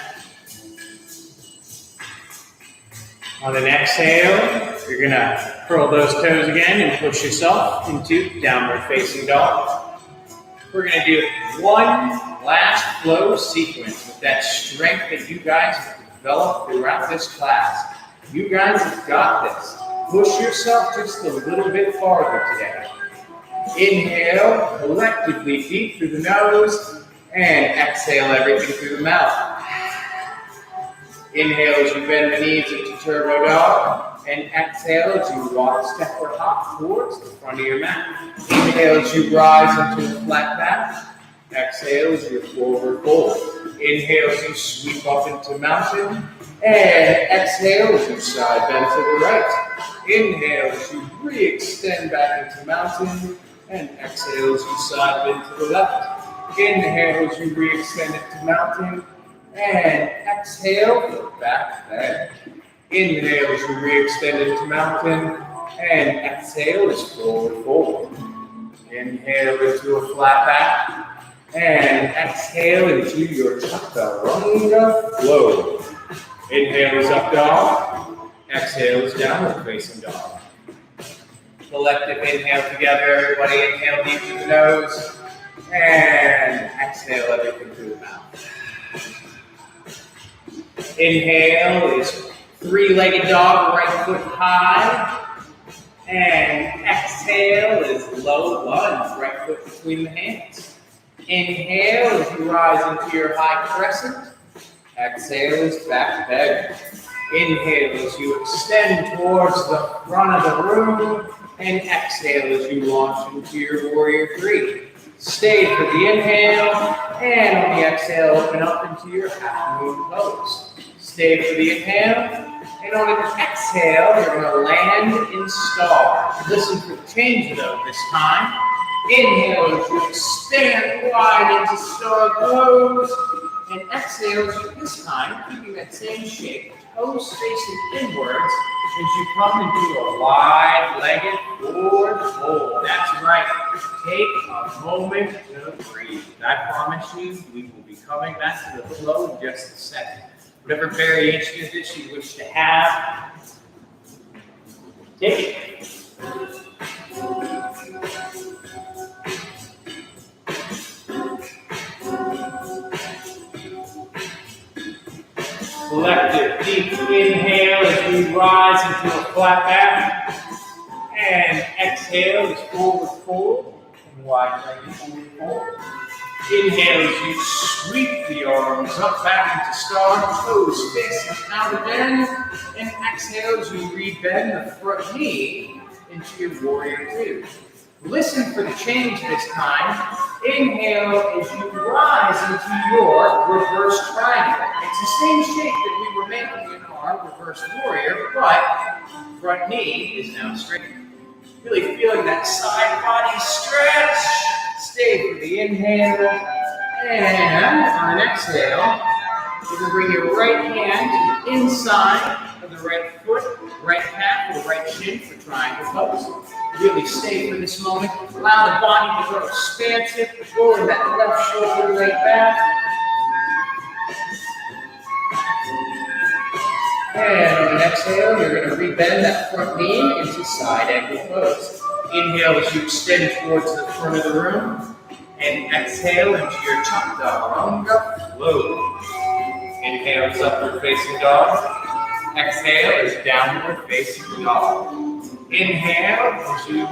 On an exhale, you're going to curl those toes again and push yourself into downward facing dog. We're going to do one last flow sequence with that strength that you guys have developed throughout this class. You guys have got this. Push yourself just a little bit farther today. Inhale collectively deep through the nose and exhale everything through the mouth. Inhale as you bend the knees into turbo dog, and exhale as you walk, step, or hop towards the front of your mat. Inhale as you rise into a flat back. Exhale as you forward fold. Inhale as you sweep up into mountain, and exhale as you side bend to the right. Inhale as you re-extend back into mountain, and exhale as you side bend to the left. Inhale as you re-extend into mountain, and exhale for back bend. Inhale as you re-extend into mountain, and exhale as forward fold. Inhale into a flat back, and exhale into your chaturanga flow. Inhale is up dog, exhale is downward facing dog. Collective inhale together, everybody inhale deep through the nose, and exhale everything through the mouth. Inhale is three-legged dog, right foot high, and exhale is low lunge, right foot between the hands. Inhale as you rise into your high crescent. Exhale is back bend. Inhale as you extend towards the front of the room, and exhale as you launch into your warrior three. Stay for the inhale, and on the exhale, open up into your half moon pose. Stay for the inhale, and on an exhale, you're going to land in star. Listen for the change though this time. Inhale as you expand wide into star pose, and exhale as you this time, keeping that same shape, toes facing inwards as you come into a wide-legged forward fold. That's right. Take a moment to breathe. I promise you, we will be coming back to the flow in just a second. Whatever variation of this you wish to have, take it. Collective deep inhale as we rise into a flat back, and exhale as forward fold and wide-legged forward fold. Inhale as you sweep the arms up back into star, toes facing out again, and exhale as you rebend the front knee into your warrior two. Listen for the change this time. Inhale as you rise into your reverse triangle. It's the same shape that we were making in our reverse warrior, but front knee is now straight. Really feeling that side body stretch. Stay for the inhale, and on an exhale, you're going to bring your right hand to the inside of the right foot, right calf, or right shin for triangle pose. Really stay for this moment. Allow the body to go expansive, rolling that left shoulder right back. And on an exhale, you're going to rebend that front knee into side angle pose. Inhale as you extend towards the front of the room, and exhale into your chaturanga flow. Inhale is upward facing dog. Exhale is downward facing dog. Inhale as you,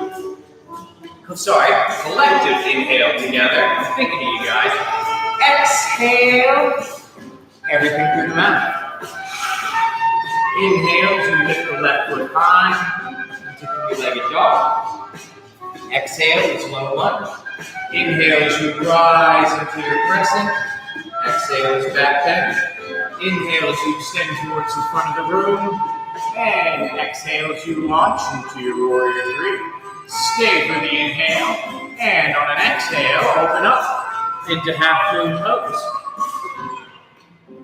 collective inhale together. I'm thinking of you guys. Exhale, everything through the mouth. Inhale as you lift the left foot high into three-legged dog. Exhale is low lunge. Inhale as you rise into your crescent. Exhale is back bend. Inhale as you extend towards the front of the room. And exhale as you launch into your warrior three. Stay for the inhale. And on an exhale, open up into half moon pose.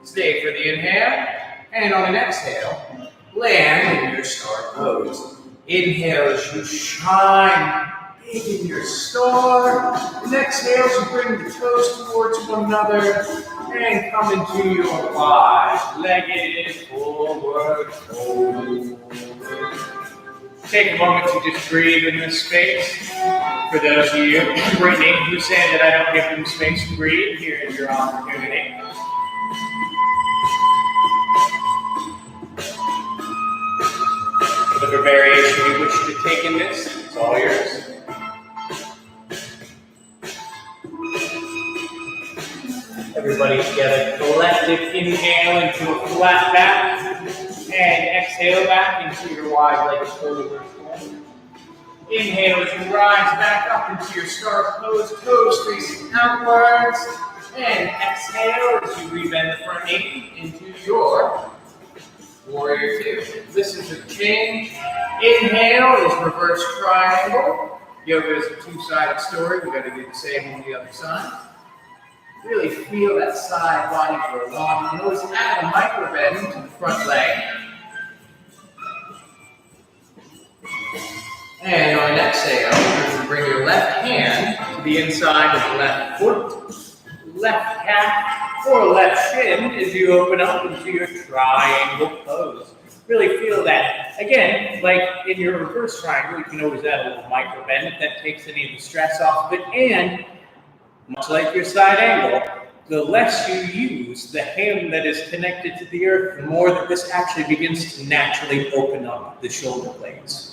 Stay for the inhale. And on an exhale, land in your star pose. Inhale as you shine big in your star. And exhale as you bring the toes towards one another. And come into your wide-legged forward fold. Take a moment to just breathe in this space. For those of you, Brittany, who said that I don't give them space to breathe, here is your opportunity. Whatever variation you wish to take in this, it's all yours. Everybody together, collective inhale into a flat back, and exhale back into your wide-legged forward fold. Inhale as you rise back up into your star pose, toes facing outwards, and exhale as you rebend the front knee into your warrior two. Listen to the change. Inhale is reverse triangle. Yoga is a two-sided story. We got to do the same on the other side. Really feel that side body for a long. Notice add a micro bend to the front leg. And on an exhale, you can bring your left hand to the inside of the left foot, left calf, or left shin as you open up into your triangle pose. Really feel that. Again, like in your reverse triangle, you can always add a little micro bend if that takes any of the stress off of it. And much like your side angle, the less you use the hand that is connected to the earth, the more that this actually begins to naturally open up the shoulder blades.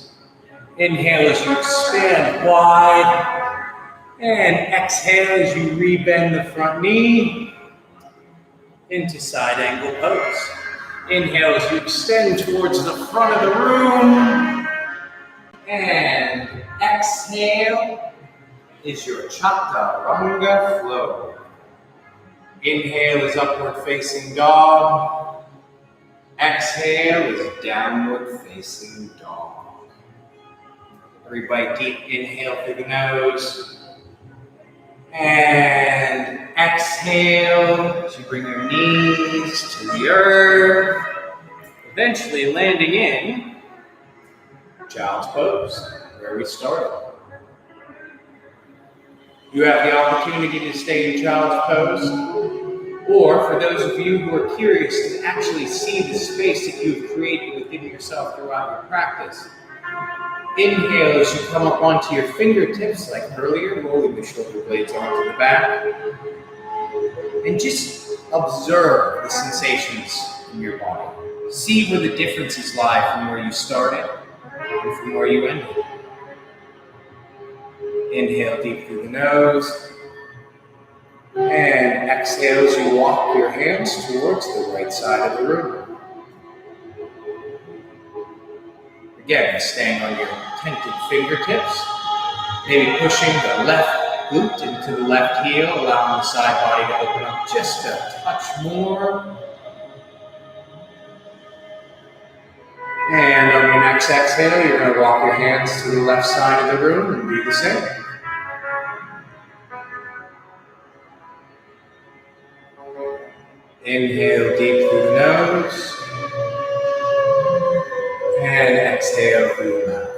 Inhale as you expand wide, and exhale as you rebend the front knee into side angle pose. Inhale as you extend towards the front of the room, and exhale is your chaturanga flow. Inhale is upward facing dog. Exhale is downward facing dog. Everybody deep inhale through the nose. And exhale as you bring your knees to the earth. Eventually landing in child's pose, where we started. You have the opportunity to stay in child's pose, or for those of you who are curious to actually see the space that you've created within yourself throughout your practice, inhale as you come up onto your fingertips, like earlier, rolling the shoulder blades onto the back, and just observe the sensations in your body. See where the differences lie from where you started and from where you ended. Inhale deep through the nose, and exhale as you walk your hands towards the right side of the room. Again, staying on your tented fingertips, maybe pushing the left glute into the left heel, allowing the side body to open up just a touch more. And on your next exhale, you're going to walk your hands to the left side of the room and do the same. Inhale deep through the nose, and exhale through the mouth.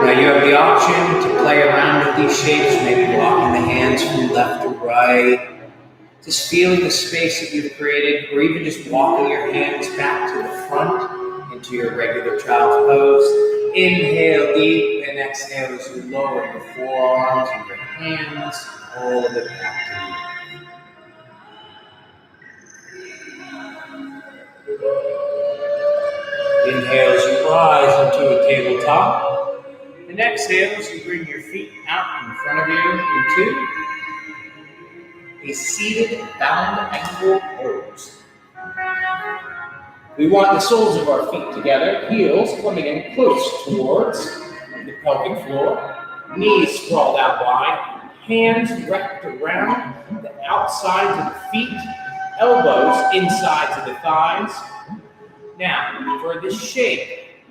Now you have the option to play around with these shapes, maybe walking the hands from left to right, just feeling the space that you've created, or even just walking your hands back to the front into your regular child's pose. Inhale deep and exhale as you lower your forearms and your hands, all of it back to you. Inhale as you rise into a tabletop. And exhale as you bring your feet out in front of you into a seated bound ankle pose. We want the soles of our feet together, heels coming in close towards the pelvic floor, knees sprawled out wide, hands wrapped around the outsides of the feet, elbows insides of the thighs. Now, for this shape,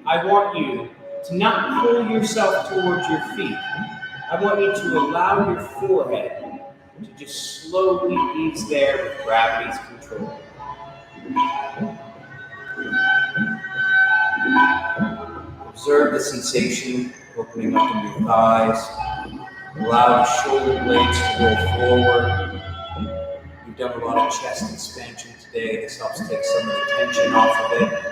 I want you to not pull yourself towards your feet. I want you to allow your forehead to just slowly ease there with gravity's control. Observe the sensation opening up in your thighs. Allow the shoulder blades to roll forward. You've done a lot of chest expansion today. This helps take some of the tension off of it.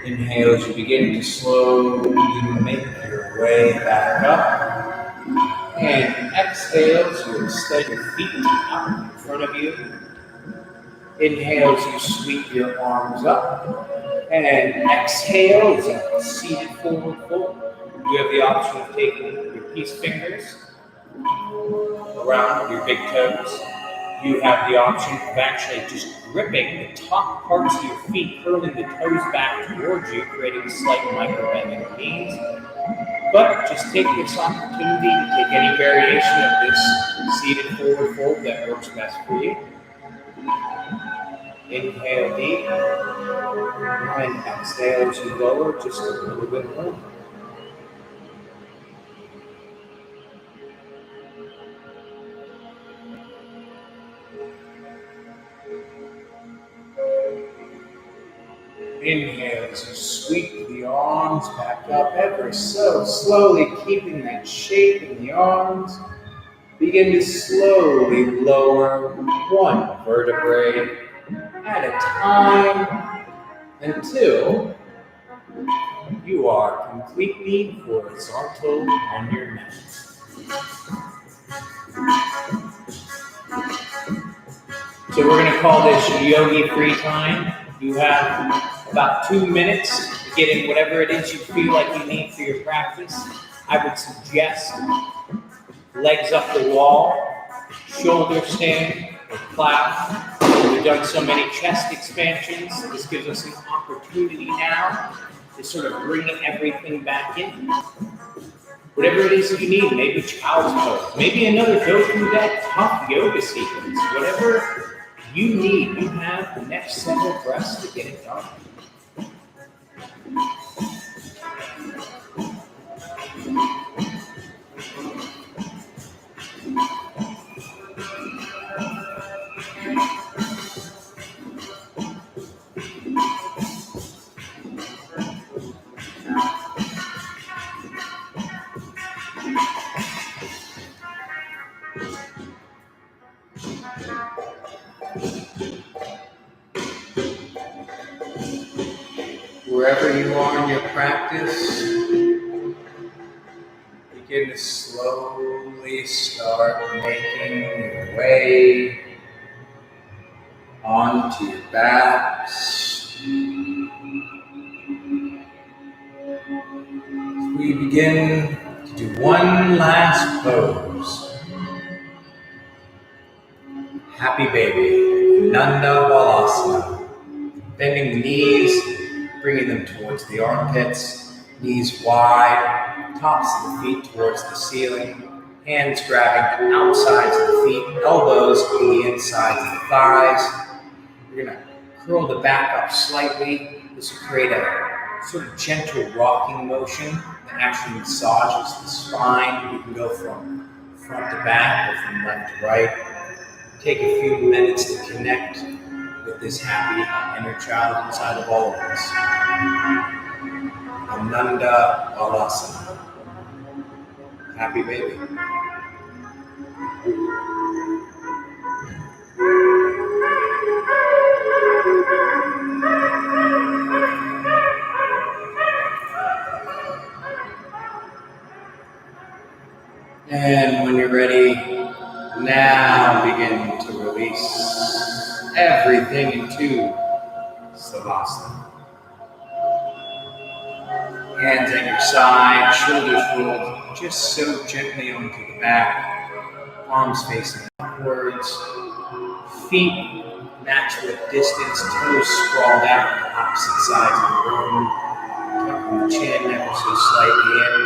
Inhale as you begin to slowly make your way back up. And exhale as you extend your feet out in front of you. Inhale as you sweep your arms up. And exhale as you seated forward fold. You have the option of taking your peace fingers around your big toes. You have the option of actually just gripping the top parts of your feet, curling the toes back towards you, creating a slight micro bend in the knees. But just take this opportunity to take any variation of this seated forward fold that works best for you. Inhale deep, and exhale as you lower just a little bit more. Inhale as you sweep the arms back up ever so slowly, keeping that shape in the arms. Begin to slowly lower one vertebrae at a time until you are completely horizontal on your mat. So we're going to call this yogi free time. You have about 2 minutes to get in whatever it is you feel like you need for your practice. I would suggest legs up the wall, shoulder stand or plow. We've done so many chest expansions. This gives us an opportunity now to sort of bring everything back in. Whatever it is that you need, maybe child's pose, maybe another go through that tough yoga sequence, whatever you need, you have the next several breaths to get it done. Wherever you are in your practice, begin to slowly start making your way onto your backs. We begin to do one last pose. Happy baby, Nanda Balasana. Bending the knees, bringing them towards the armpits, knees wide, tops of the feet towards the ceiling, hands grabbing the outsides of the feet, elbows on the insides of the thighs. You're going to curl the back up slightly. This will create a sort of gentle rocking motion that actually massages the spine. You can go from front to back or from left to right. Take a few minutes to connect with this happy inner child inside of all of us. Ananda Balasana. Happy baby. everything into Savasana. Hands at your side, shoulders rolled just so gently onto the back, palms facing upwards, feet match with distance, toes sprawled out on the opposite sides of the room, tucking the chin ever so slightly in,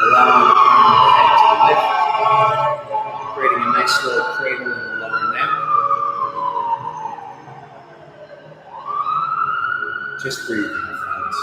allowing the crown of the head to lift, creating a nice little cradle in the lower neck. Just breathe, my friends.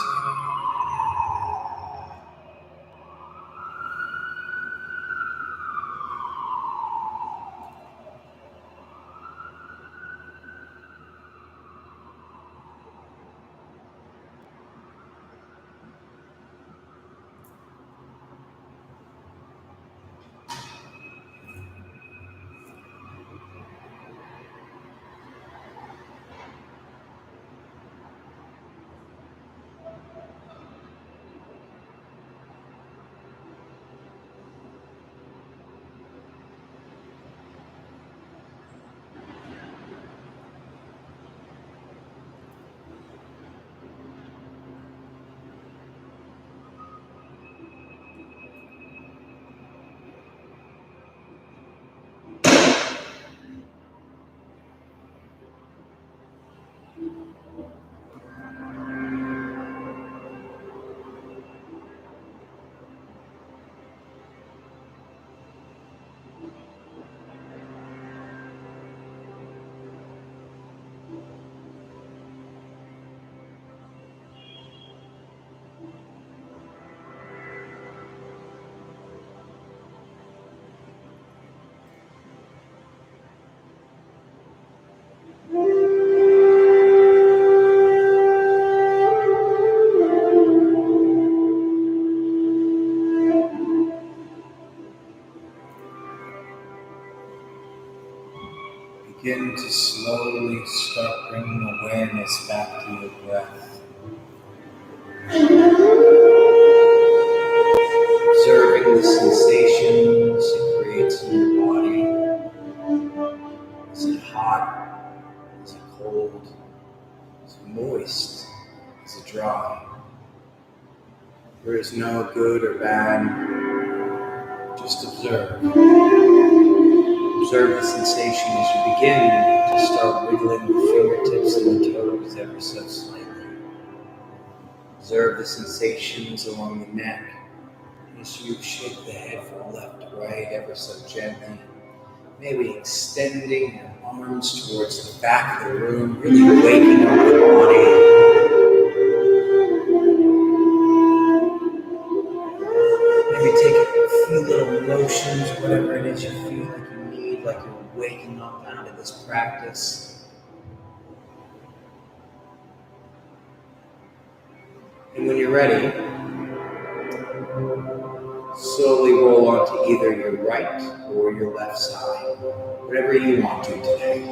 Begin to slowly start bringing awareness back to your breath. Observing the sensations it creates in your body. Is it hot? Is it cold? Is it moist? Is it dry? There is no good or bad. Just observe. Observe the sensation as you begin to start wiggling the fingertips and the toes ever so slightly. Observe the sensations along the neck as you shake the head from left to right ever so gently. Maybe extending your arms towards the back of the room, really waking up the body. Maybe take a few little motions, whatever it is you feel like you need, like you're waking up out of this practice. And when you're ready, slowly roll onto either your right or your left side, whatever you want to today.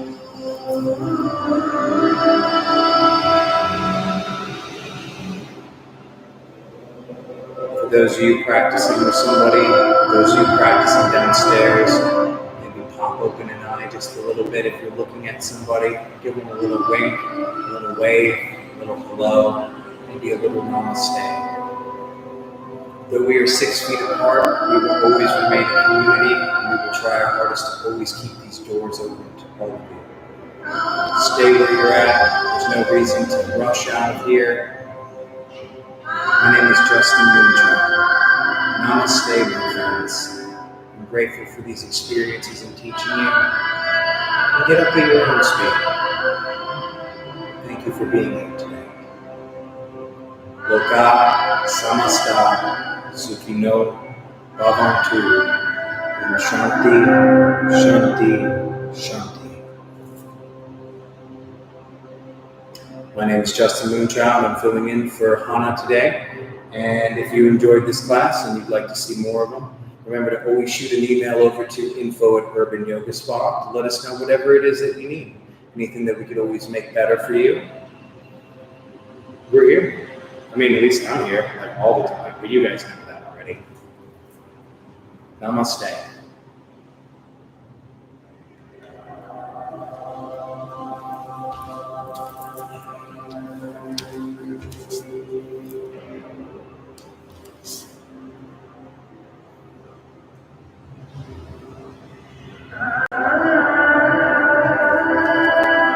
For those of you practicing with somebody, those of you practicing downstairs, maybe pop open an eye just a little bit. If you're looking at somebody, give them a little wink, a little wave, a little hello, maybe a little namaste. Though we are 6 feet apart, we will always remain a community, and we will try our hardest to always keep these doors open to all of you. Stay where you're at. There's no reason to rush out of here. My name is Justin Moonchild. Namaste, my friends. I'm grateful for these experiences and teaching you. And get up at your own speed. Thank you for being here today. Loka Samasta Sukhino Bhavantu and Shanti, Shanti, Shanti. My name is Justin Moonchild. I'm filling in for Hannah today. And if you enjoyed this class and you'd like to see more of them, remember to always shoot an email over to info@Urban Yoga Spa to let us know whatever it is that you need. Anything that we could always make better for you. We're here. I mean, at least I'm here, like all the time, but you guys know that already. Namaste.